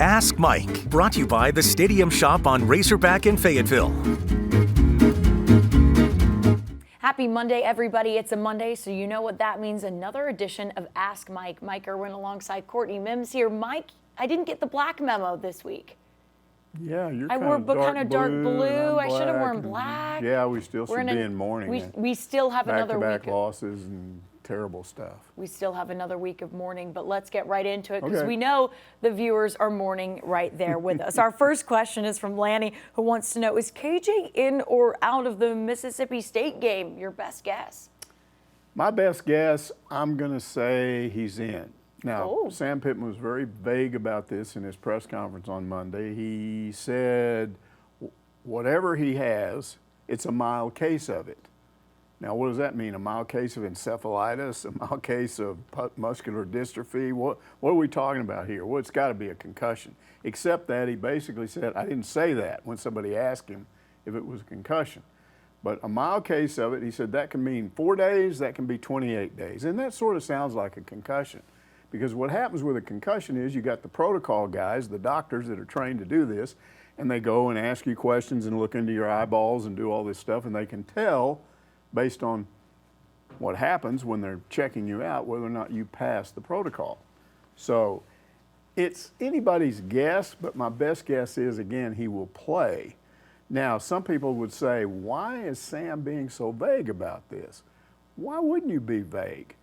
Ask Mike, brought to you by the Stadium Shop on Razorback in Fayetteville. Happy Monday, everybody. It's a Monday, so you know what that means. Another edition of Ask Mike. Mike Irwin alongside Courtney Mims here. Mike, I didn't get the black memo this week. Yeah, you're I wore kind of dark blue. I should have worn black. Yeah, we still should be in mourning. We still have another week. Back-to-back losses and terrible stuff. We still have another week of mourning, but let's get right into it because we know the viewers are mourning right there with us. Our first question is from Lanny, who wants to know, is KJ in or out of the Mississippi State game? Your best guess? My best guess, I'm going to say he's in. Now, Sam Pittman was very vague about this in his press conference on Monday. He said whatever he has, it's a mild case of it. Now, what does that mean? A mild case of encephalitis, a mild case of muscular dystrophy? What are we talking about here? Well, it's got to be a concussion. Except that he basically said, I didn't say that when somebody asked him if it was a concussion. But a mild case of it, he said that can mean 4 days, that can be 28 days. And that sort of sounds like a concussion. Because what happens with a concussion is you got the protocol guys, the doctors that are trained to do this, and they go and ask you questions and look into your eyeballs and do all this stuff, and they can tell based on what happens when they're checking you out whether or not you pass the protocol. So it's anybody's guess, but my best guess is, again, he will play. Now, some people would say, why is Sam being so vague about this? Why wouldn't you be vague?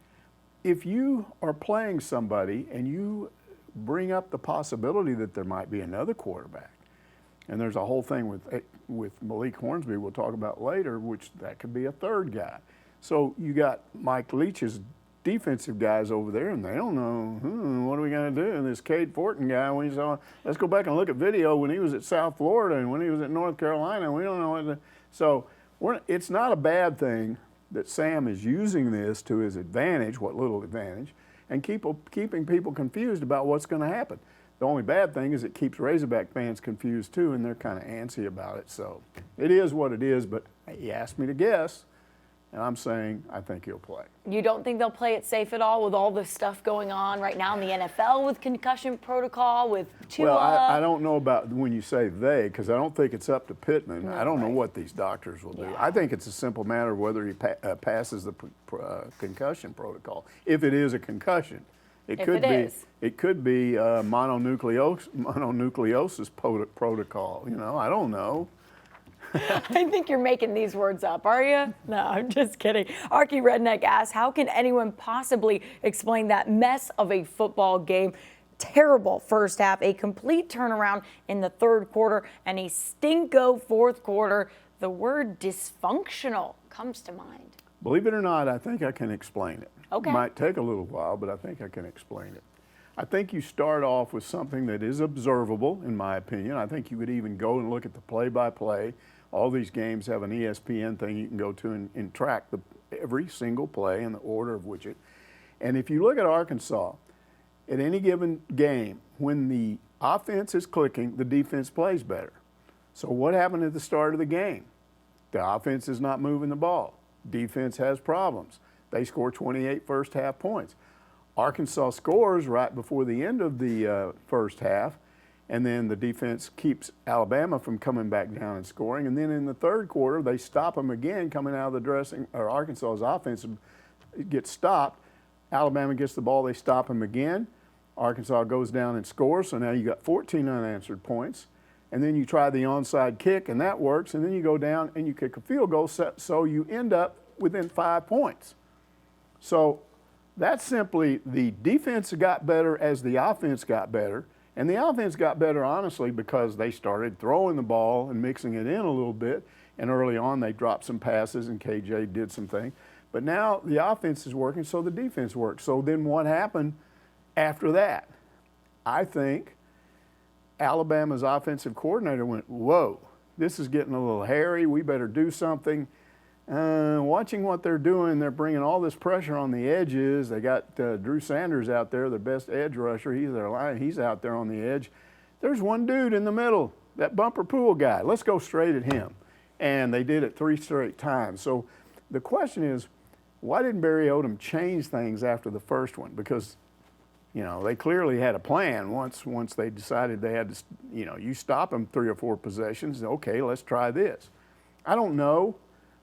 If you are playing somebody and you bring up the possibility that there might be another quarterback, and there's a whole thing with Malik Hornsby we'll talk about later, which that could be a third guy. So you got Mike Leach's defensive guys over there, and they don't know, what are we going to do? And this Cade Fortin guy, when he's on, let's go back and look at video when he was at South Florida and when he was at North Carolina, we don't know what to, so it's not a bad thing that Sam is using this to his advantage, what little advantage, and keeping people confused about what's going to happen. The only bad thing is it keeps Razorback fans confused too, and they're kind of antsy about it. So it is what it is, but he asked me to guess, and I'm saying I think he'll play. You don't think they'll play it safe at all with all this stuff going on right now in the NFL with concussion protocol, with Tua? Well, I don't know about when you say they, because I don't think it's up to Pittman. No, I don't know what these doctors will do. I think it's a simple matter of whether he passes the concussion protocol, if it is a concussion. It could be mononucleosis protocol. You know, I don't know. I think you're making these words up, are you? No, I'm just kidding. Arky Redneck asks, how can anyone possibly explain that mess of a football game? Terrible first half, a complete turnaround in the third quarter, and a stinko fourth quarter. The word dysfunctional comes to mind. Believe it or not, I think I can explain it. Okay. It might take a little while, but I think I can explain it. I think you start off with something that is observable, in my opinion. I think you could even go and look at the play-by-play. All these games have an ESPN thing you can go to and track every single play and the order of which it. And if you look at Arkansas, at any given game, when the offense is clicking, the defense plays better. So what happened at the start of the game? The offense is not moving the ball. Defense has problems. They score 28 first half points. Arkansas scores right before the end of the first half, and then the defense keeps Alabama from coming back down and scoring. And then in the third quarter, they stop them again coming out of the dressing, or Arkansas's offense gets stopped. Alabama gets the ball, they stop them again. Arkansas goes down and scores, so now you got 14 unanswered points. And then you try the onside kick, and that works. And then you go down and you kick a field goal, so you end up within 5 points. So that's simply the defense got better as the offense got better. And the offense got better, honestly, because they started throwing the ball and mixing it in a little bit. And early on, they dropped some passes, and KJ did some things. But now the offense is working, so the defense works. So then what happened after that? I think Alabama's offensive coordinator went, whoa, this is getting a little hairy. We better do something. Watching what they're doing, they're bringing all this pressure on the edges. They got Drew Sanders out there, their best edge rusher. He's their line. He's out there on the edge. There's one dude in the middle, that bumper pool guy. Let's go straight at him. And they did it 3 straight times. So the question is, why didn't Barry Odom change things after the first one? Because You know, they clearly had a plan once they decided they had to, you know, you stop them 3 or 4 possessions, okay, let's try this. I don't know,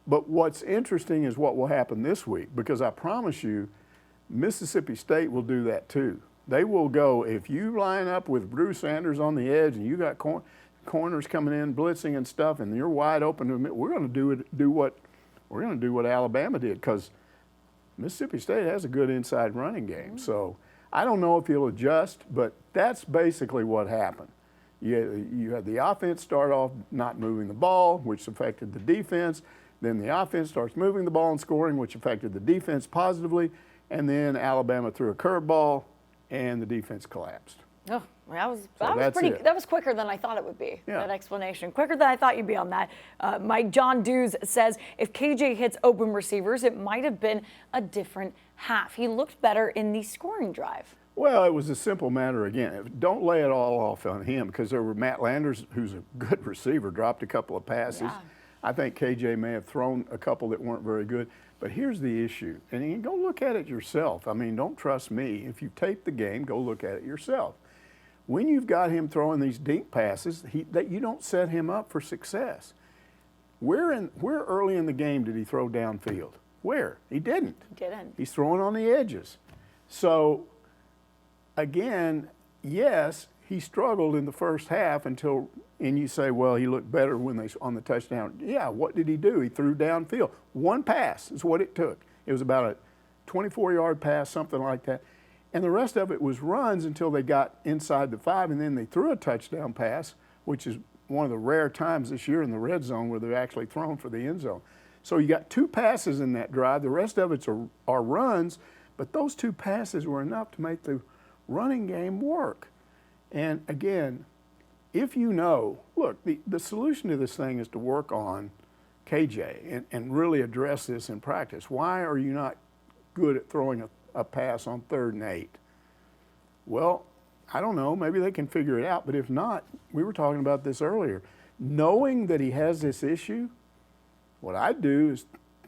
but what's interesting is what will happen this week, because I promise you, Mississippi State will do that too. They will go, if you line up with Bruce Sanders on the edge and you got corners coming in, blitzing and stuff, and you're wide open, we're going to do what Alabama did, because Mississippi State has a good inside running game. So I don't know if he'll adjust, but that's basically what happened. You had the offense start off not moving the ball, which affected the defense. Then the offense starts moving the ball and scoring, which affected the defense positively. And then Alabama threw a curveball, and the defense collapsed. Oh, that was quicker than I thought it would be. Yeah. That explanation, quicker than I thought you'd be on that. Mike John Dews says if KJ hits open receivers, it might have been a different half. He looked better in the scoring drive. Well, it was a simple matter again. Don't lay it all off on him, because there were Matt Landers, who's a good receiver, dropped a couple of passes. Yeah. I think KJ may have thrown a couple that weren't very good. But here's the issue, and you go look at it yourself. I mean, don't trust me. If you tape the game, go look at it yourself. When you've got him throwing these dink passes, that you don't set him up for success. Where early in the game did he throw downfield? Where? He didn't. He didn't. He's throwing on the edges. So, again, yes, he struggled in the first half until, and you say, well, he looked better when on the touchdown. Yeah, what did he do? He threw downfield. One pass is what it took. It was about a 24-yard pass, something like that. And the rest of it was runs until they got inside the 5, and then they threw a touchdown pass, which is one of the rare times this year in the red zone where they've actually thrown for the end zone. So you got 2 passes in that drive. The rest of it's are runs, but those 2 passes were enough to make the running game work. And again, if you know, look, the solution to this thing is to work on KJ and really address this in practice. Why are you not good at throwing a pass on 3rd and 8? Well, I don't know. Maybe they can figure it out. But if not, we were talking about this earlier. Knowing that he has this issue, what I'd do is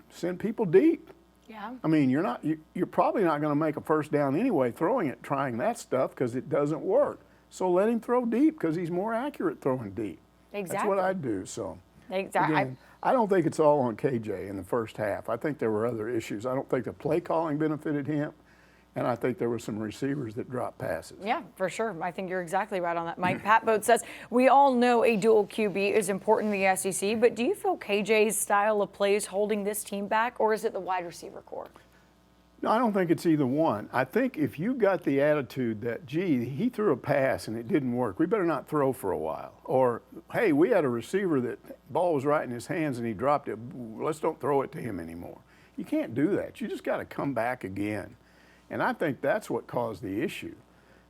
send people deep. Yeah. I mean, you're probably not going to make a first down anyway trying that stuff, because it doesn't work. So let him throw deep, because he's more accurate throwing deep. Exactly. That's what I'd do. So exactly. Again, I don't think it's all on KJ in the first half. I think there were other issues. I don't think the play calling benefited him, and I think there were some receivers that dropped passes. Yeah, for sure. I think you're exactly right on that, Mike. Pat Boat says, we all know a dual QB is important in the SEC, but do you feel KJ's style of play is holding this team back, or is it the wide receiver core? No, I don't think it's either one. I think if you got the attitude that, gee, he threw a pass and it didn't work, we better not throw for a while. Or, hey, we had a receiver that ball was right in his hands and he dropped it. Let's don't throw it to him anymore. You can't do that. You just got to come back again. And I think that's what caused the issue.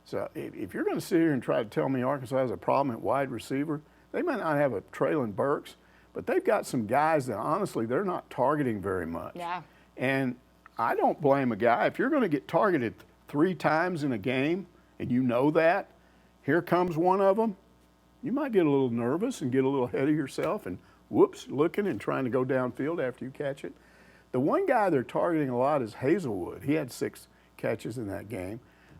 So if you're going to sit here and try to tell me Arkansas has a problem at wide receiver, they might not have a Traylon Burks, but they've got some guys that honestly they're not targeting very much. Yeah. And I don't blame a guy. If you're going to get targeted 3 times in a game and you know that, here comes one of them, you might get a little nervous and get a little ahead of yourself and whoops, looking and trying to go downfield after you catch it. The one guy they're targeting a lot is Hazelwood. He had 6 catches in that game,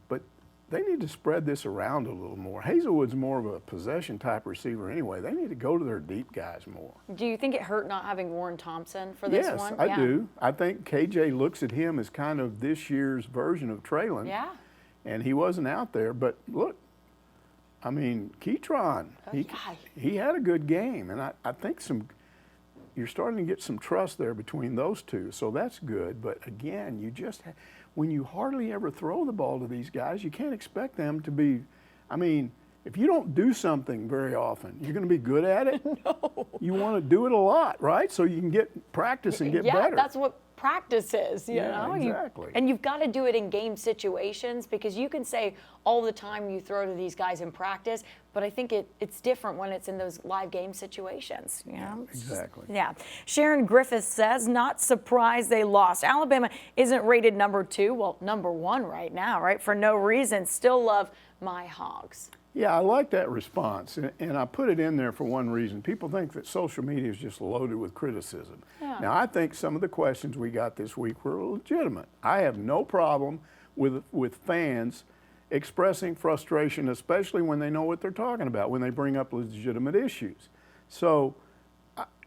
but they need to spread this around a little more. Hazelwood's more of a possession type receiver anyway. They need to go to their deep guys more. Do you think it hurt not having Warren Thompson for this one? Yes, I do. I think KJ looks at him as kind of this year's version of Traylon. Yeah. And he wasn't out there, but look, I mean, Keytron, he had a good game, and I think you're starting to get some trust there between those two, so that's good. But again, when you hardly ever throw the ball to these guys, you can't expect them to be, I mean, if you don't do something very often, you're going to be good at it? No. You want to do it a lot, right? So you can get practice and get better. Yeah, that's what practice is, you know? Exactly. And you've got to do it in game situations, because you can say all the time you throw to these guys in practice, but I think it's different when it's in those live game situations, you know? Exactly. Yeah. Sharon Griffith says, not surprised they lost. Alabama isn't rated number 2, well, number 1 right now, right? For no reason. Still love my Hogs. Yeah, I like that response, and I put it in there for one reason. People think that social media is just loaded with criticism. Yeah. Now, I think some of the questions we got this week were legitimate. I have no problem with fans expressing frustration, especially when they know what they're talking about, when they bring up legitimate issues. So,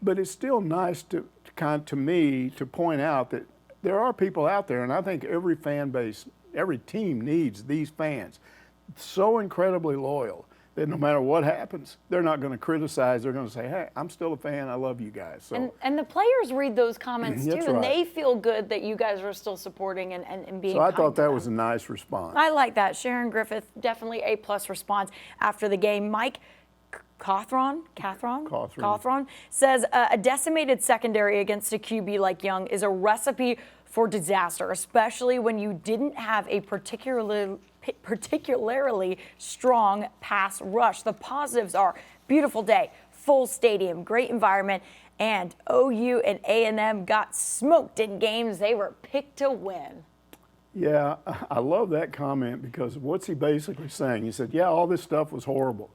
but it's still nice to me to point out that there are people out there, and I think every fan base, every team needs these fans, so incredibly loyal that no matter what happens, they're not going to criticize. They're going to say, hey, I'm still a fan. I love you guys. So, and the players read those comments too, That's and right. they feel good that you guys are still supporting and being So I kind thought to that them. was a nice response. I like that. Sharon Griffith, definitely A+ response after the game. Mike Cawthron says a decimated secondary against a QB like Young is a recipe for disaster, especially when you didn't have a particularly strong pass rush. The positives are beautiful day, full stadium, great environment, and OU and A&M got smoked in games they were picked to win. Yeah, I love that comment because what's he basically saying? He said, yeah, all this stuff was horrible,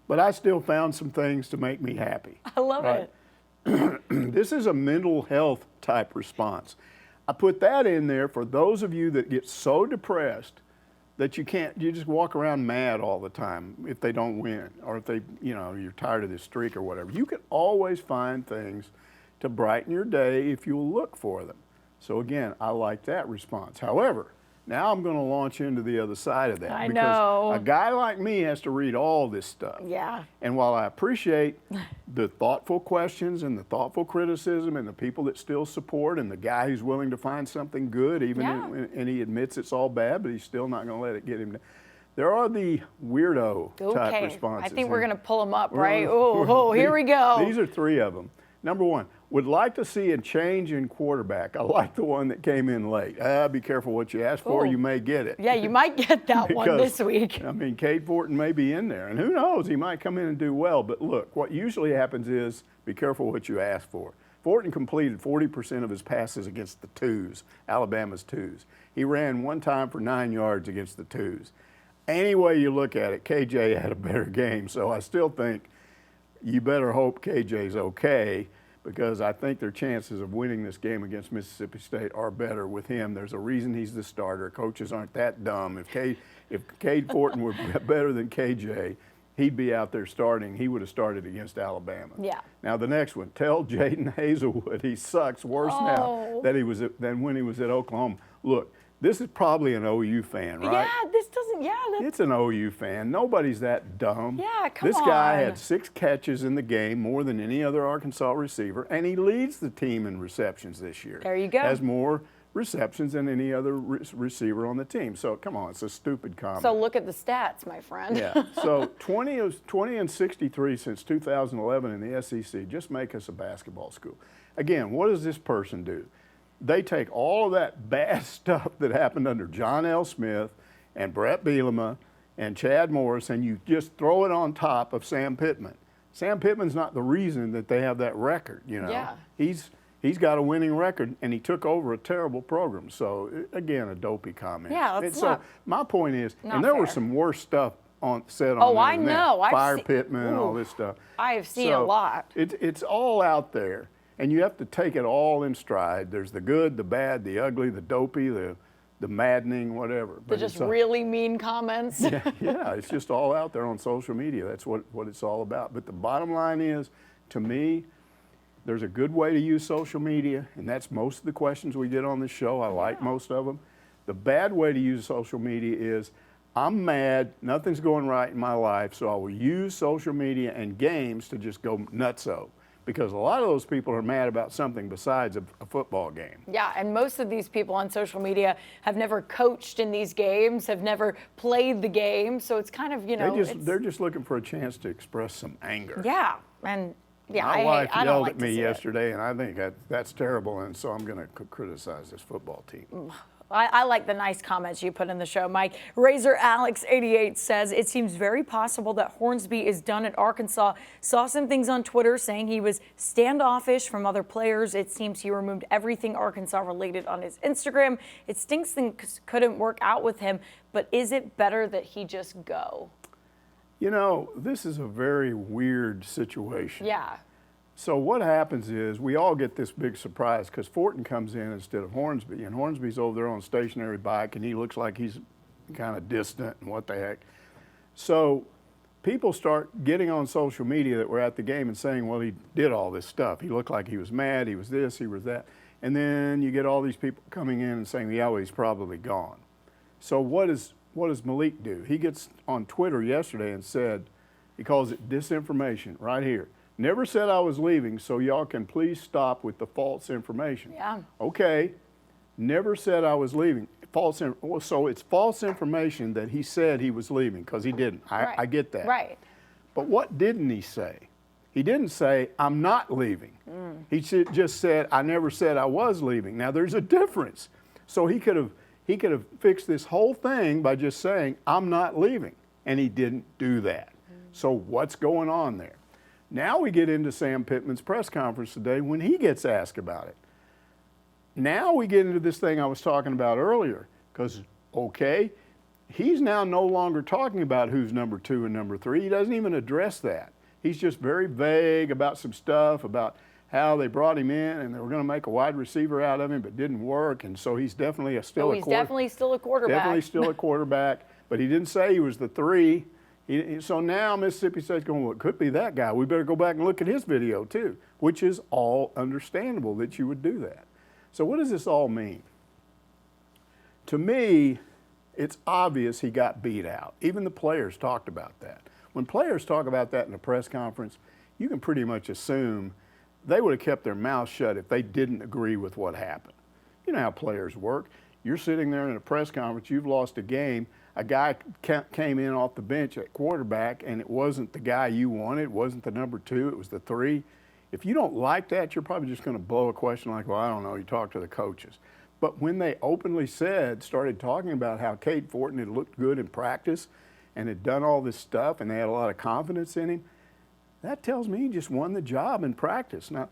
but I still found some things to make me happy. I love it. This is a mental health type response. I put that in there for those of you that get so depressed that you just walk around mad all the time if they don't win, or if they, you're tired of this streak or whatever. You can always find things to brighten your day if you'll look for them. So again, I like that response. However, now I'm going to launch into the other side of that. I because know. a guy like me has to read all this stuff. Yeah. And while I appreciate the thoughtful questions and the thoughtful criticism and the people that still support and the guy who's willing to find something good, and he admits it's all bad, but he's still not going to let it get him down. There are the weirdo type responses. I think we're going to pull them up, right? Oh, here we go. These are three of them. Number one, would like to see a change in quarterback. I like the one that came in late. Be careful what you ask for. You may get it. Yeah, you might get that one this week. I mean, Cade Fortin may be in there, and who knows? He might come in and do well. But look, what usually happens is be careful what you ask for. Fortin completed 40% of his passes against the twos, Alabama's twos. He ran one time for 9 yards against the twos. Any way you look at it, KJ had a better game. So I still think you better hope KJ's okay, because I think their chances of winning this game against Mississippi State are better with him. There's a reason he's the starter. Coaches aren't that dumb. If Cade Fortin were better than KJ, he'd be out there starting. He would have started against Alabama. Yeah. Now the next one, tell Jaden Hazelwood he sucks worse now than when he was at Oklahoma. Look, this is probably an OU fan, right? Yeah, this doesn't, It's an OU fan. Nobody's that dumb. Yeah, come on. This guy had 6 catches in the game, more than any other Arkansas receiver, and he leads the team in receptions this year. There you go. Has more receptions than any other receiver on the team. So come on, it's a stupid comment. So look at the stats, my friend. Yeah. So 20 and 63 since 2011 in the SEC. Just make us a basketball school. Again, what does this person do? They take all of that bad stuff that happened under John L. Smith and Brett Bielema and Chad Morris, and you just throw it on top of Sam Pittman. Sam Pittman's not the reason that they have that record, Yeah. He's got a winning record, and he took over a terrible program. So, again, a dopey comment. Yeah, So my point is, and there was some worse stuff said on Oh, there I than know. that. Fire Pittman, all this stuff. I have seen a lot. It's all out there, and you have to take it all in stride. There's the good, the bad, the ugly, the dopey, the maddening, whatever. The just really mean comments. Yeah, it's just all out there on social media. That's what it's all about. But the bottom line is, to me, there's a good way to use social media, and that's most of the questions we get on this show. I like most of them. The bad way to use social media is, I'm mad, nothing's going right in my life, so I will use social media and games to just go nutso. Because a lot of those people are mad about something besides a football game. Yeah, and most of these people on social media have never coached in these games, have never played the game, so it's kind of, They're just looking for a chance to express some anger. Yeah, and My wife I don't yelled like at to me see yesterday, and I think that's terrible, and so I'm going to criticize this football team. I like the nice comments you put in the show, Mike. Razor Alex 88 says, it seems very possible that Hornsby is done at Arkansas. Saw some things on Twitter saying he was standoffish from other players. It seems he removed everything Arkansas related on his Instagram. It stinks things couldn't work out with him, but is it better that he just go? This is a very weird situation. Yeah. So what happens is we all get this big surprise because Fortin comes in instead of Hornsby, and Hornsby's over there on a stationary bike, and he looks like he's kind of distant and what the heck. So people start getting on social media that were at the game and saying, well, he did all this stuff. He looked like he was mad, he was this, he was that. And then you get all these people coming in and saying, yeah, well, he's probably gone. So what does Malik do? He gets on Twitter yesterday and said, he calls it disinformation right here. Never said I was leaving, so y'all can please stop with the false information. Yeah. Okay, never said I was leaving. So it's false information that he said he was leaving, because he didn't. I get that. Right. But what didn't he say? He didn't say, I'm not leaving. He just said, I never said I was leaving. Now, there's a difference. So he could have fixed this whole thing by just saying, I'm not leaving. And he didn't do that. So what's going on there? Now we get into Sam Pittman's press conference today when he gets asked about it. Now we get into this thing I was talking about earlier, because, okay, he's now no longer talking about who's number 2 and number 3. He doesn't even address that. He's just very vague about some stuff, about how they brought him in and they were going to make a wide receiver out of him, but it didn't work. And so he's definitely still a quarterback. Definitely still a quarterback. Definitely still a quarterback, but he didn't say he was the 3. So now Mississippi State's going, well, it could be that guy. We better go back and look at his video too, which is all understandable that you would do that. So what does this all mean? To me, it's obvious he got beat out. Even the players talked about that. When players talk about that in a press conference, you can pretty much assume they would have kept their mouth shut if they didn't agree with what happened. You know how players work. You're sitting there in a press conference, you've lost a game, a guy came in off the bench at quarterback and it wasn't the guy you wanted, it wasn't the number 2, it was the 3. If you don't like that, you're probably just going to blow a question like, well, I don't know, you talk to the coaches. But when they openly started talking about how Cade Fortin had looked good in practice and had done all this stuff and they had a lot of confidence in him, that tells me he just won the job in practice. Now,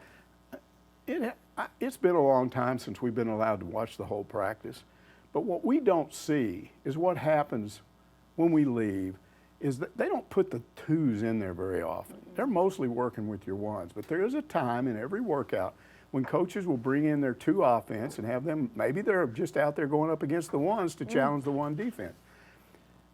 it's been a long time since we've been allowed to watch the whole practice. But what we don't see is what happens when we leave is that they don't put the 2s in there very often. They're mostly working with your 1s. But there is a time in every workout when coaches will bring in their 2 offense and have them, maybe they're just out there going up against the 1s to challenge the 1 defense.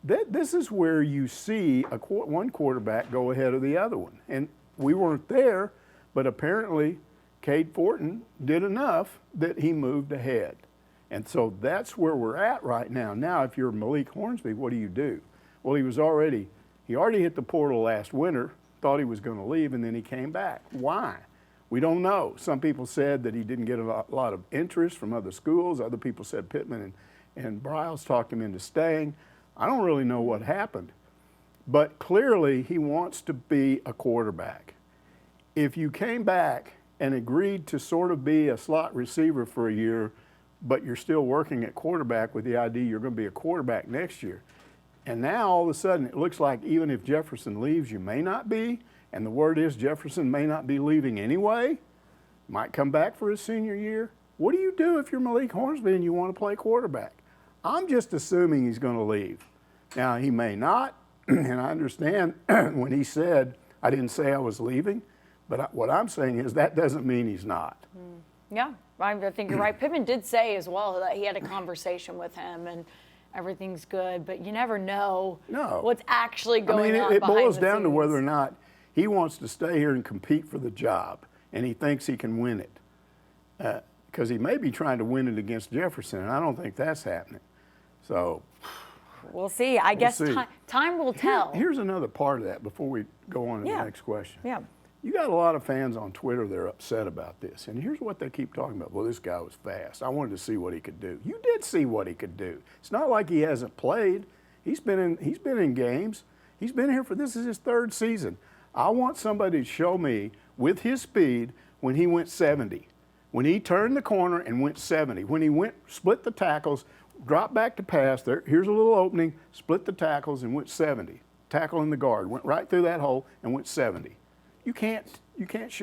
This is where you see one quarterback go ahead of the other one. And we weren't there, but apparently Cade Fortin did enough that he moved ahead. And so that's where we're at right now. Now, if you're Malik Hornsby, what do? Well, he already hit the portal last winter, thought he was going to leave, and then he came back. Why? We don't know. Some people said that he didn't get a lot of interest from other schools. Other people said Pittman and Briles talked him into staying. I don't really know what happened. But clearly, he wants to be a quarterback. If you came back and agreed to sort of be a slot receiver for a year, but you're still working at quarterback with the idea you're going to be a quarterback next year, and now all of a sudden it looks like even if Jefferson leaves, you may not be, and the word is Jefferson may not be leaving anyway, might come back for his senior year. What do you do if you're Malik Hornsby and you want to play quarterback? I'm just assuming he's going to leave. Now, he may not, and I understand when he said, I didn't say I was leaving, but what I'm saying is that doesn't mean he's not. Yeah, I think you're right. Pittman did say as well that he had a conversation with him and everything's good, but you never know what's actually going on. It boils down to whether or not he wants to stay here and compete for the job, and he thinks he can win it. Because he may be trying to win it against Jefferson, and I don't think that's happening. So we'll see. I guess time will tell. Here's another part of that before we go on to the next question. Yeah. You got a lot of fans on Twitter that are upset about this, and here's what they keep talking about. Well, this guy was fast. I wanted to see what he could do. You did see what he could do. It's not like he hasn't played. He's been in games. He's been here this is his 3rd season. I want somebody to show me with his speed when he went 70, when he turned the corner and went 70, when he split the tackles, dropped back to pass. Here's a little opening, split the tackles and went 70. Tackle in the guard, went right through that hole and went 70. You can't.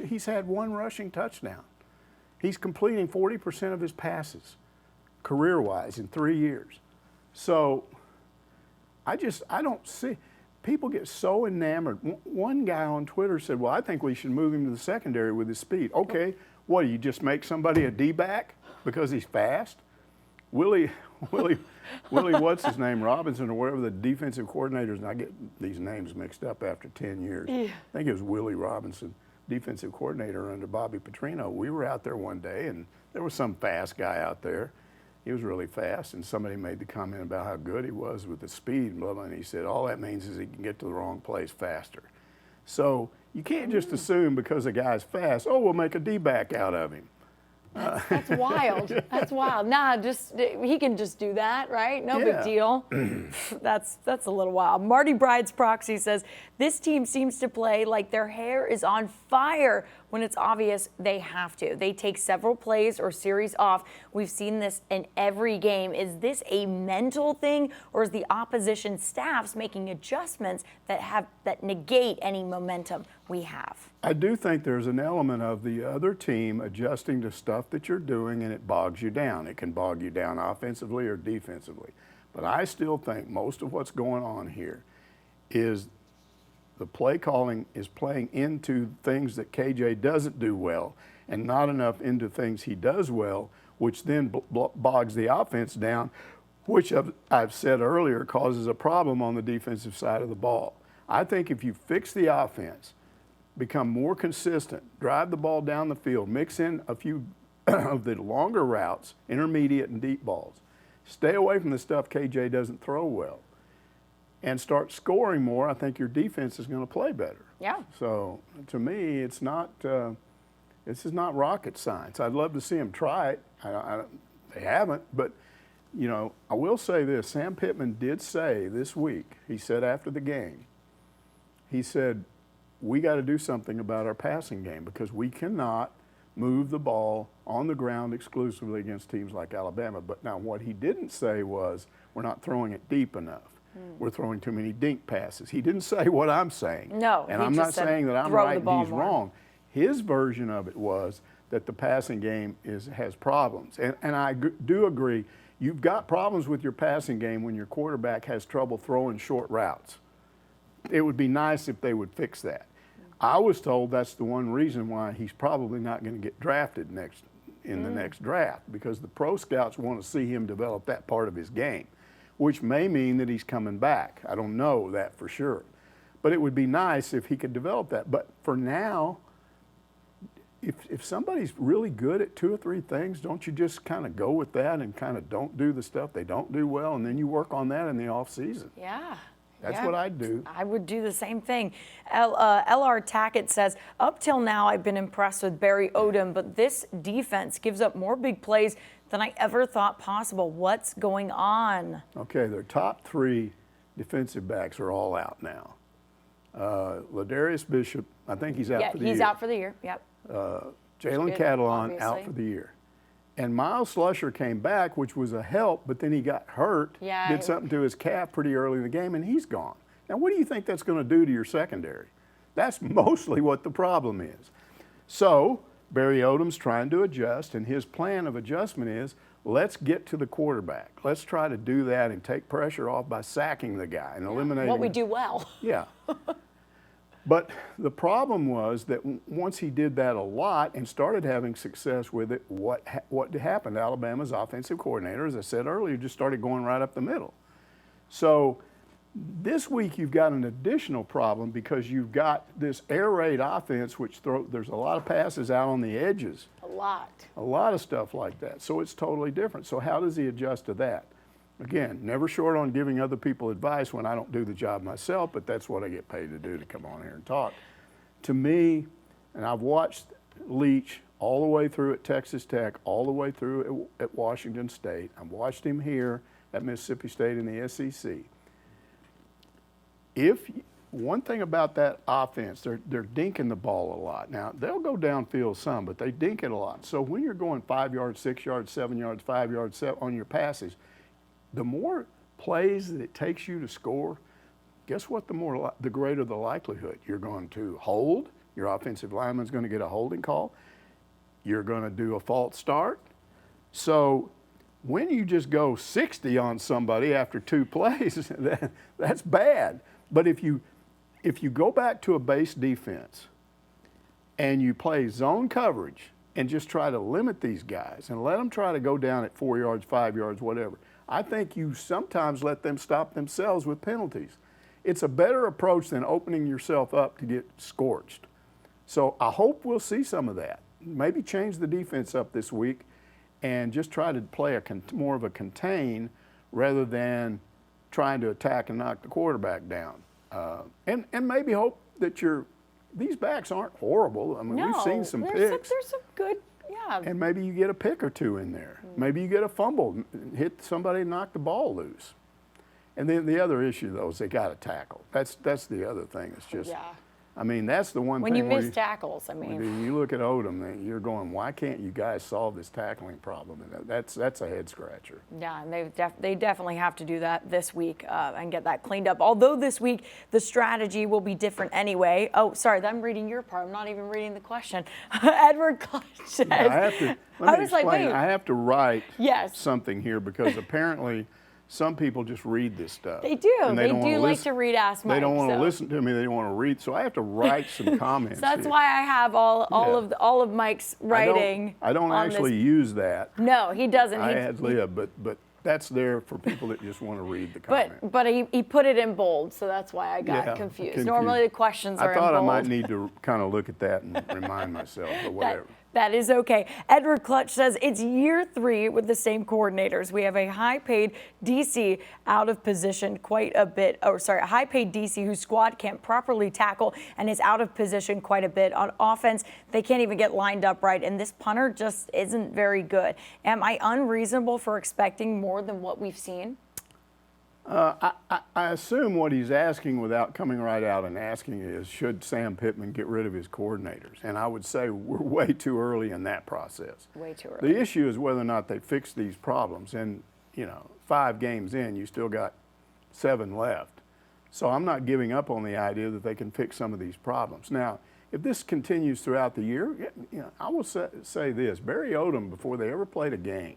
He's had 1 rushing touchdown. He's completing 40% of his passes, career-wise, in 3 years. So, I don't see. People get so enamored. One guy on Twitter said, "Well, I think we should move him to the secondary with his speed." Okay, what do you just make somebody a D-back because he's fast? Willie Willie, what's his name, Robinson or whatever the defensive coordinators, and I get these names mixed up after 10 years. Yeah. I think it was Willie Robinson, defensive coordinator under Bobby Petrino. We were out there one day, and there was some fast guy out there. He was really fast, and somebody made the comment about how good he was with the speed and blah, blah, and he said, all that means is he can get to the wrong place faster. So you can't just assume because a guy's fast, oh, we'll make a D-back out of him. That's wild. That's wild. Nah, he can just do that, right? No big deal. That's a little wild. Marty Brides Proxy says this team seems to play like their hair is on fire when it's obvious they have to. They take several plays or series off. We've seen this in every game. Is this a mental thing, or is the opposition staffs making adjustments that negate any momentum we have? I do think there's an element of the other team adjusting to stuff that you're doing, and it bogs you down. It can bog you down offensively or defensively. But I still think most of what's going on here is the play calling is playing into things that KJ doesn't do well and not enough into things he does well, which then bogs the offense down, which I've said earlier causes a problem on the defensive side of the ball. I think if you fix the offense, become more consistent, drive the ball down the field, mix in a few of the longer routes, intermediate and deep balls, stay away from the stuff KJ doesn't throw well, and start scoring more, I think your defense is going to play better. Yeah. So to me, it's not. This is not rocket science. I'd love to see them try it. They haven't, but I will say this: Sam Pittman did say this week. He said after the game, he said, "We got to do something about our passing game because we cannot move the ball on the ground exclusively against teams like Alabama." But now, what he didn't say was, "We're not throwing it deep enough. We're throwing too many dink passes." He didn't say what I'm saying. No, and I'm not saying that I'm right and he's wrong. His version of it was that the passing game has problems. And I do agree, you've got problems with your passing game when your quarterback has trouble throwing short routes. It would be nice if they would fix that. I was told that's the one reason why he's probably not going to get drafted in the next draft, because the pro scouts want to see him develop that part of his game, which may mean that he's coming back. I don't know that for sure. But it would be nice if he could develop that. But for now, if somebody's really good at 2 or 3 things, don't you just kind of go with that and kind of don't do the stuff they don't do well, and then you work on that in the off season? Yeah. That's what I'd do. I would do the same thing. L.R. Tackett says, up till now I've been impressed with Briles Odom, but this defense gives up more big plays than I ever thought possible. What's going on? Okay, their top 3 defensive backs are all out now. Ladarius Bishop, I think he's out for the year. Yeah, he's out for the year, yep. Jalen Catalon out for the year. And Miles Slusher came back, which was a help, but then he got hurt, did something to his calf pretty early in the game, and he's gone. Now, what do you think that's going to do to your secondary? That's mostly what the problem is. So Briles Odom's trying to adjust, and his plan of adjustment is, let's get to the quarterback. Let's try to do that and take pressure off by sacking the guy and eliminating what we do well. Yeah. But the problem was that once he did that a lot and started having success with it, what happened? Alabama's offensive coordinator, as I said earlier, just started going right up the middle. So this week you've got an additional problem because you've got this air raid offense, which there's a lot of passes out on the edges. A lot of stuff like that. So it's totally different. So how does he adjust to that? Again, never short on giving other people advice when I don't do the job myself, but that's what I get paid to do, to come on here and talk. To me, and I've watched Leach all the way through at Texas Tech, all the way through at Washington State. I've watched him here at Mississippi State in the SEC. One thing about that offense, they're dinking the ball a lot. Now, they'll go downfield some, but they dink it a lot. So when you're going 5 yards, 6 yards, 7 yards, 5 yards on your passes, the more plays that it takes you to score, guess what? The greater the likelihood. You're going to hold. Your offensive lineman's going to get a holding call. You're going to do a false start. So when you just go 60 on somebody after 2 plays, that's bad. But if you go back to a base defense and you play zone coverage and just try to limit these guys and let them try to go down at 4 yards, 5 yards, whatever, I think you sometimes let them stop themselves with penalties. It's a better approach than opening yourself up to get scorched. So I hope we'll see some of that. Maybe change the defense up this week and just try to play more of a contain rather than trying to attack and knock the quarterback down. And maybe hope that these backs aren't horrible. I mean, we've seen some picks. There's some good, yeah. And maybe you get a pick or two in there. Maybe you get a fumble, hit somebody and knock the ball loose. And then the other issue, though, is they got to tackle. That's the other thing. It's just, I mean, that's the one when thing. You miss tackles, I mean. When you look at Odom, you're going, why can't you guys solve this tackling problem? And that's a head scratcher. Yeah, and they definitely have to do that this week and get that cleaned up. Although this week the strategy will be different anyway. Oh, sorry, I'm reading your part. I'm not even reading the question. Edward Clutch says. Yeah, I have to write something here because apparently some people just read this stuff. They do. They do like to read Ask Mike. They don't want to listen to me. They want to read. So I have to write some comments. So that's why I have all of Mike's writing. I don't actually use that. No, he doesn't. I ad lib, but that's there for people that just want to read the comment. But he put it in bold, so that's why I got confused. Normally the questions are in bold. I thought I might need to kind of look at that and remind myself, but whatever. That is okay. Edward Clutch says it's year 3 with the same coordinators. We have a high-paid DC out of position quite a bit. A high-paid DC whose squad can't properly tackle and is out of position quite a bit. On offense, they can't even get lined up right, and this punter just isn't very good. Am I unreasonable for expecting more than what we've seen? I assume what he's asking without coming right out and asking is, should Sam Pittman get rid of his coordinators? And I would say we're way too early in that process. Way too early. The issue is whether or not they fix these problems. And, 5 games in, you still got 7 left. So I'm not giving up on the idea that they can fix some of these problems. Now, if this continues throughout the year, I will say this. Barry Odom, before they ever played a game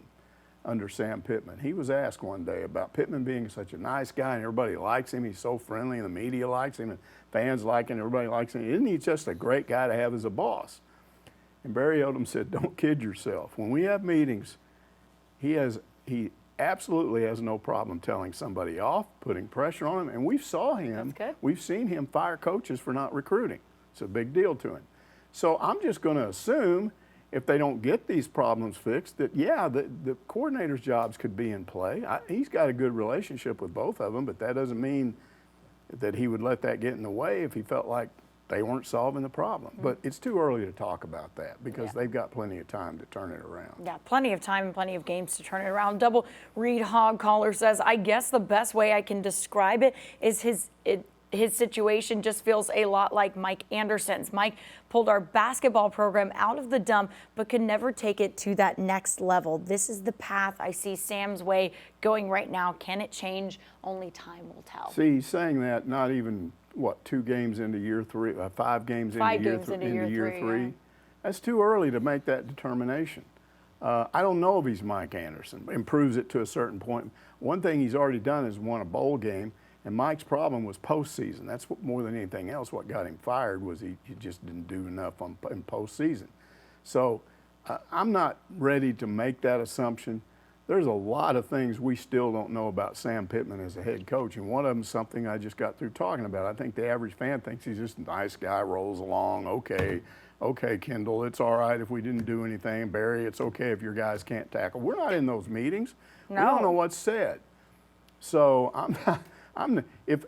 under Sam Pittman, he was asked one day about Pittman being such a nice guy and everybody likes him. He's so friendly and the media likes him and fans like him, everybody likes him. Isn't he just a great guy to have as a boss? And Barry Odom said, don't kid yourself. When we have meetings, he absolutely has no problem telling somebody off, putting pressure on him. And we've seen him fire coaches for not recruiting. It's a big deal to him. So I'm just going to assume if they don't get these problems fixed, that, the coordinator's jobs could be in play. He's got a good relationship with both of them, but that doesn't mean that he would let that get in the way if he felt like they weren't solving the problem. But it's too early to talk about that because they've got plenty of time to turn it around. Yeah, plenty of time and plenty of games to turn it around. Double Reed Hog Caller says, I guess the best way I can describe it is his situation just feels a lot like Mike Anderson's. Mike pulled our basketball program out of the dump, but could never take it to that next level. This is the path I see Sam's way going right now. Can it change? Only time will tell. See, he's saying that not even, 2 games into year 3, 5 games into year 3. Yeah. That's too early to make that determination. I don't know if he's Mike Anderson. Improves it to a certain point. One thing he's already done is won a bowl game. And Mike's problem was postseason. That's what, more than anything else, what got him fired was he just didn't do enough in postseason. So I'm not ready to make that assumption. There's a lot of things we still don't know about Sam Pittman as a head coach, and one of them is something I just got through talking about. I think the average fan thinks he's just a nice guy, rolls along, okay, Kendall, it's all right if we didn't do anything. Barry, it's okay if your guys can't tackle. We're not in those meetings. No. We don't know what's said. So I'm not. If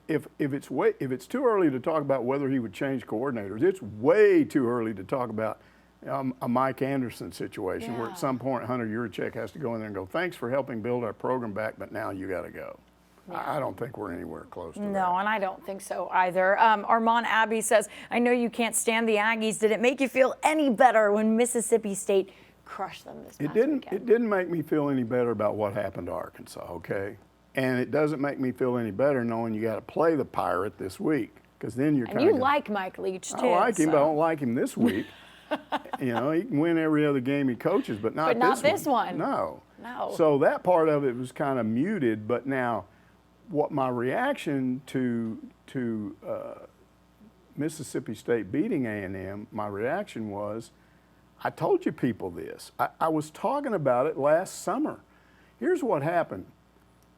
it's too early to talk about whether he would change coordinators, it's way too early to talk about a Mike Anderson situation where at some point Hunter Yurachek has to go in there and go, thanks for helping build our program back, but now you got to go. Yeah. I don't think we're anywhere close to that. No, and I don't think so either. Armand Abbey says, I know you can't stand the Aggies. Did it make you feel any better when Mississippi State crushed them this past weekend? It didn't make me feel any better about what happened to Arkansas, okay? And it doesn't make me feel any better knowing you got to play the Pirate this week, because then you're kind of. And you like Mike Leach too. I like him, but I don't like him this week. He can win every other game he coaches, but not this one. No. So that part of it was kind of muted. But now, what my reaction to Mississippi State beating A&M, my reaction was, I told you people this. I was talking about it last summer. Here's what happened.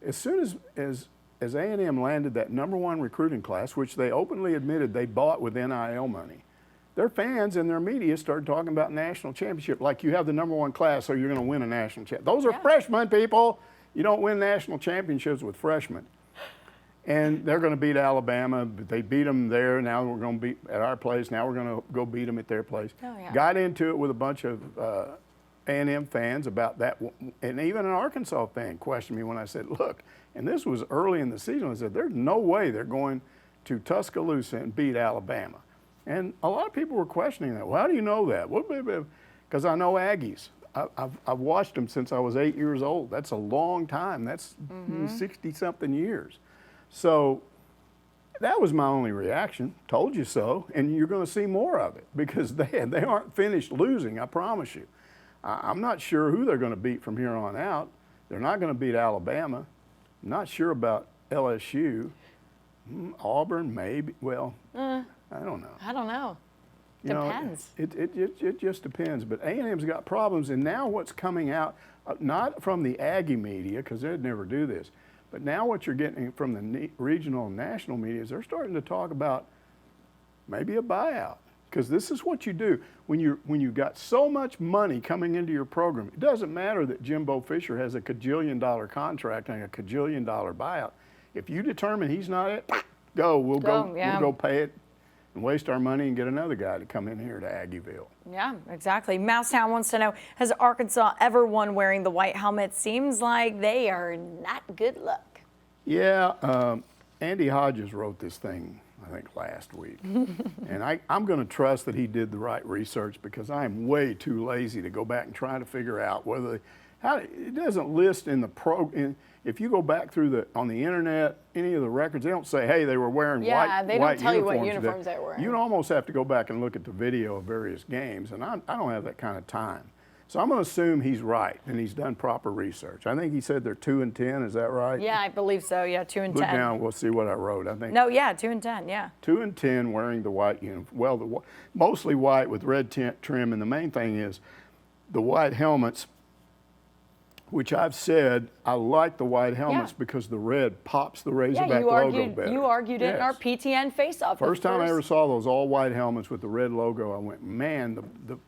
as soon as A&M landed that #1 recruiting class, which they openly admitted they bought with NIL money, their fans and their media started talking about national championship. Like, you have the #1 class, so you're going to win a national championship. Those are freshmen, people. You don't win national championships with freshmen. And they're going to beat Alabama. They beat them there. Now we're going to beat at our place. Now we're going to go beat them at their place. Oh, yeah. Got into it with a bunch of A&M fans about that. And even an Arkansas fan questioned me when I said, look, and this was early in the season, I said, there's no way they're going to Tuscaloosa and beat Alabama. And a lot of people were questioning that. Well, how do you know that? Because I know Aggies. I've watched them since I was 8 years old. That's a long time. That's 60-something years. So that was my only reaction. Told you so. And you're going to see more of it because they aren't finished losing, I promise you. I'm not sure who they're going to beat from here on out. They're not going to beat Alabama. I'm not sure about LSU. Auburn, maybe. Well, I don't know. I don't know. Depends. It just depends. But A&M's got problems, and now what's coming out, not from the Aggie media, because they'd never do this, but now what you're getting from the regional and national media is they're starting to talk about maybe a buyout. Because this is what you do when you've got so much money coming into your program. It doesn't matter that Jimbo Fisher has a $1,000,000,000 contract and a $1,000,000,000 buyout. If you determine he's not it, we'll go pay it and waste our money and get another guy to come in here to Aggieville. Yeah, exactly. Mousetown wants to know, has Arkansas ever won wearing the white helmet? Seems like they are not good luck. Yeah, Andy Hodges wrote this thing, I think, last week. And I'm going to trust that he did the right research because I am way too lazy to go back and try to figure out whether it doesn't list in the if you go back through on the internet, any of the records, they don't say, hey, they were wearing white uniforms. Yeah, they don't tell you what uniforms they were wearing. You'd almost have to go back and look at the video of various games, and I don't have that kind of time. So I'm going to assume he's right and he's done proper research. I think he said they're 2-10. Is that right? Yeah, I believe so. Yeah, 2-10. Look down. We'll see what I wrote. I think. No, yeah, 2-10. Yeah. 2-10 wearing the white uniform. Well, mostly white with red trim, and the main thing is the white helmets, which I've said I like the white helmets because the red pops the Razorback logo better. You argued it in our PTN face-off. First time I ever saw those all-white helmets with the red logo, I went, man,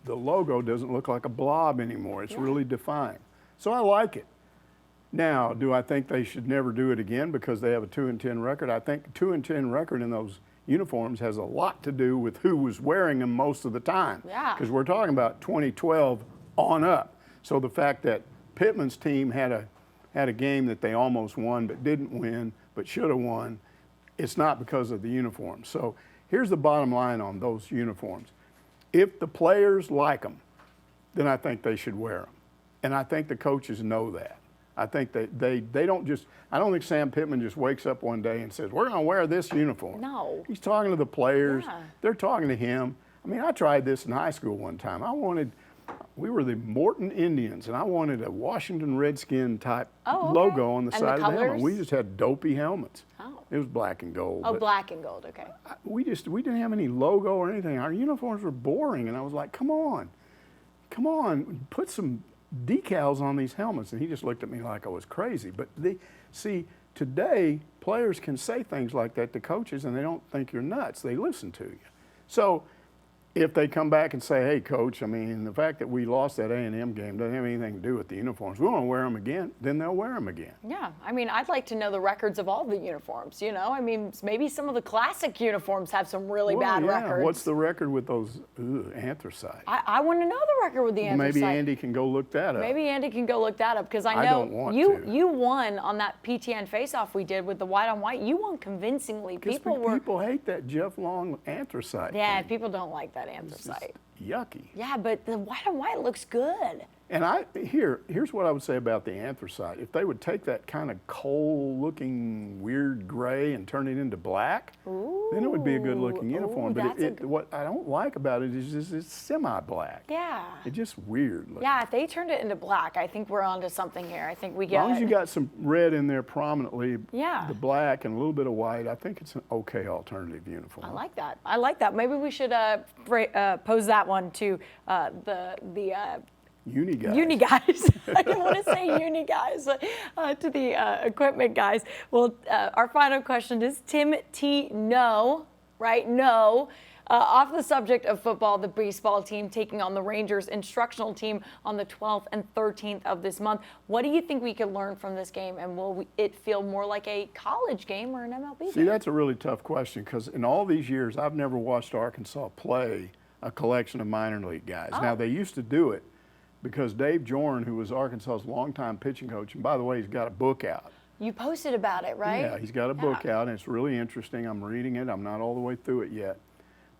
the logo doesn't look like a blob anymore. It's really defined. So I like it. Now, do I think they should never do it again because they have a 2-10 record? I think a 2-10 record in those uniforms has a lot to do with who was wearing them most of the time. Yeah. Because we're talking about 2012 on up. So the fact that Pittman's team had a game that they almost won but didn't win but should have won, it's not because of the uniform. So here's the bottom line on those uniforms. If the players like them, then I think they should wear them. And I think the coaches know that. I think they don't just, I don't think Sam Pittman just wakes up one day and says, we're going to wear this uniform. No. He's talking to the players. Yeah. They're talking to him. I mean, I tried this in high school one time. We were the Morton Indians, and I wanted a Washington Redskin type logo on the side of the helmet. We just had dopey helmets. Oh. It was black and gold. Oh, black and gold, okay. We didn't have any logo or anything. Our uniforms were boring, and I was like, come on, put some decals on these helmets. And he just looked at me like I was crazy. But today, players can say things like that to coaches, and they don't think you're nuts. They listen to you. So if they come back and say, hey, coach, I mean, the fact that we lost that A&M game doesn't have anything to do with the uniforms. We want to wear them again, then they'll wear them again. Yeah, I mean, I'd like to know the records of all the uniforms, you know? I mean, maybe some of the classic uniforms have some really bad records. What's the record with those anthracite? I want to know the record with the anthracite. Maybe Andy can go look that up. Maybe Andy can go look that up because I know don't want to. You won on that PTN face-off we did with the white on white. You won convincingly. People hate that Jeff Long anthracite. Yeah, thing. people don't like that anthracite. Yucky. Yeah, but the white on white looks good. And here's what I would say about the anthracite. If they would take that kind of coal-looking weird gray and turn it into black, then it would be a good-looking uniform. But what I don't like about it is it's semi-black. Yeah. It's just weird looking. Yeah, if they turned it into black, I think we're onto something here. I think we get. As long as you got some red in there prominently, yeah, the black and a little bit of white, I think it's an okay alternative uniform. I like that. I like that. Maybe we should pose that one to the Uni guys. Uni guys. I didn't want to say uni guys to the equipment guys. Well, our final question is Tim T. No, right? No. Off the subject of football, the baseball team taking on the Rangers instructional team on the 12th and 13th of this month. What do you think we could learn from this game, and will it feel more like a college game or an MLB game? See, that's a really tough question because in all these years, I've never watched Arkansas play a collection of minor league guys. Now, they used to do it because Dave Jorn, who was Arkansas's longtime pitching coach, and by the way, he's got a book out. You posted about it, right? Yeah, he's got a book out, and it's really interesting. I'm reading it. I'm not all the way through it yet.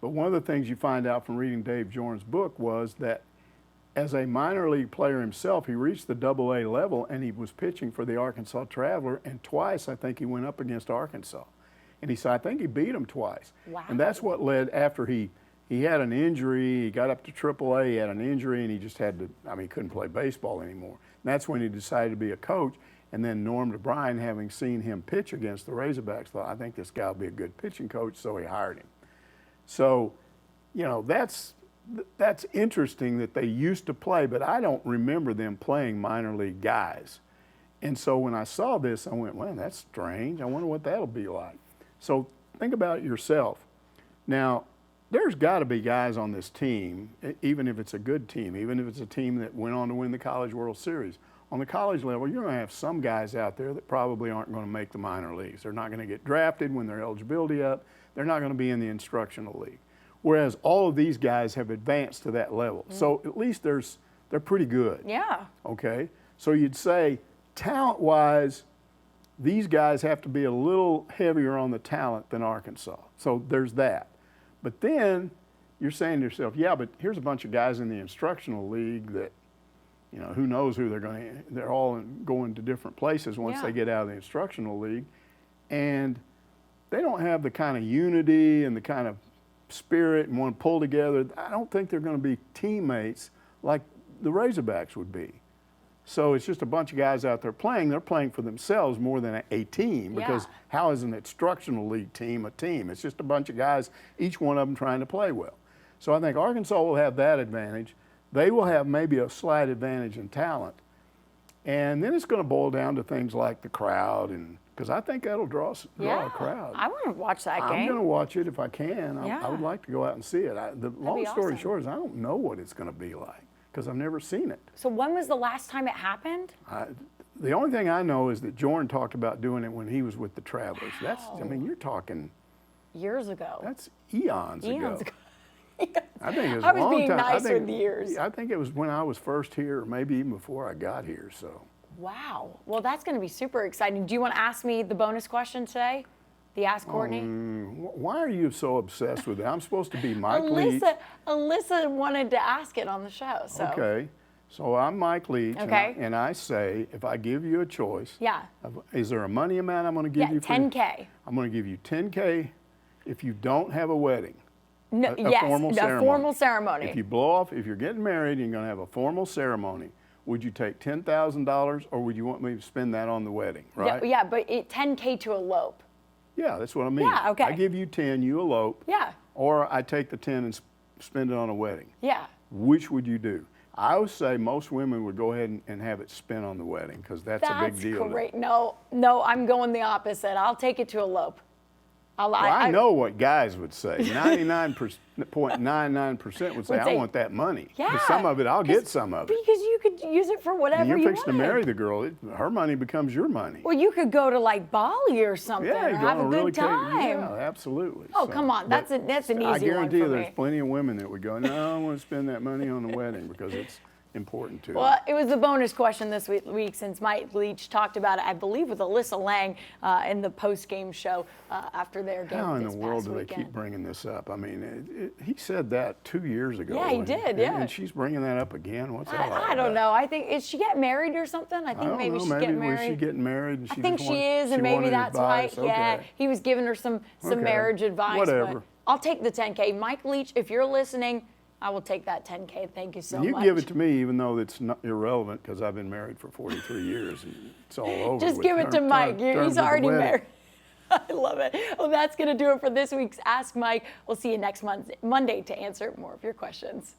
But one of the things you find out from reading Dave Jorn's book was that as a minor league player himself, he reached the AA level and he was pitching for the Arkansas Traveler, and twice I think he went up against Arkansas. And he said, I think he beat him twice. Wow. And that's what led after he had an injury, he got up to AAA, he had an injury, and he just had to, he couldn't play baseball anymore. And that's when he decided to be a coach. And then Norm DeBryan, having seen him pitch against the Razorbacks, thought, I think this guy will be a good pitching coach, so he hired him. So, that's interesting that they used to play, but I don't remember them playing minor league guys. And so when I saw this, I went, well, that's strange. I wonder what that'll be like. So think about it yourself. Now, there's got to be guys on this team, even if it's a good team, even if it's a team that went on to win the College World Series. On the college level, you're going to have some guys out there that probably aren't going to make the minor leagues. They're not going to get drafted when their eligibility up. They're not going to be in the instructional league. Whereas all of these guys have advanced to that level. So at least they're pretty good. Yeah. Okay? So you'd say talent-wise, these guys have to be a little heavier on the talent than Arkansas. So there's that. But then you're saying to yourself, yeah, but here's a bunch of guys in the instructional league that, who knows who they're all going to different places once they get out of the instructional league. And they don't have the kind of unity and the kind of spirit and want to pull together. I don't think they're going to be teammates like the Razorbacks would be. So it's just a bunch of guys out there playing. They're playing for themselves more than a team, because how is an instructional league team a team? It's just a bunch of guys, each one of them trying to play well. So I think Arkansas will have that advantage. They will have maybe a slight advantage in talent. And then it's going to boil down to things like the crowd, and because I think that'll draw a crowd. I want to watch that game. I'm going to watch it if I can. I would like to go out and see it. The long story short is I don't know what it's going to be like because I've never seen it. So when was the last time it happened? The only thing I know is that Jordan talked about doing it when he was with the Travelers. Wow. That's, you're talking years ago. That's eons ago. I think it was I a was long being time. nice with the years. I think it was when I was first here, or maybe even before I got here. So. Wow. Well, that's going to be super exciting. Do you want to ask me the bonus question today? The Ask Courtney? Why are you so obsessed with it? I'm supposed to be Mike Leach. Alyssa wanted to ask it on the show. So. Okay. So I'm Mike Leach, and I say, if I give you a choice, is there a money amount I'm going to give you? $10K. I'm going to give you $10K if you don't have a wedding. No, a formal ceremony. A formal ceremony. If you blow off, if you're getting married and you're going to have a formal ceremony, would you take $10,000 or would you want me to spend that on the wedding, right? Yeah, but $10K to elope. Yeah, that's what I mean. Yeah, okay. I give you 10, you elope. Yeah. Or I take the 10 and spend it on a wedding. Yeah. Which would you do? I would say most women would go ahead and have it spent on the wedding because that's a big deal. That's great. No, I'm going the opposite. I'll take it to elope. I know what guys would say. 99.99% would say, I want that money. Yeah. Because some of it, I'll get some of it. Because you could use it for whatever you want. You're fixing to marry the girl. Her money becomes your money. Well, you could go to like Bali or something. Yeah, or have a good time. Yeah, absolutely. Oh, come on. That's an easy one. I guarantee you there's plenty of women that would go, no, I want to spend that money on the wedding because it's important to. Well, it was a bonus question this week since Mike Leach talked about it, I believe, with Alyssa Lang in the post-game show after their game. How in the world do they keep bringing this up? I mean, he said that 2 years ago. Yeah, he did. Yeah. And she's bringing that up again. What's that all about? I don't know. I think is she getting married or something? I think maybe she's getting married. Was she getting married? And I think she is, and maybe that's why. Yeah, he was giving her some marriage advice. Whatever. But I'll take the 10K. Mike Leach, if you're listening, I will take that 10K. Thank you so much. You can give it to me, even though it's not irrelevant, because I've been married for 43 years, and it's all over. Just give it to Mike. He's already married. I love it. Well, that's going to do it for this week's Ask Mike. We'll see you next Monday to answer more of your questions.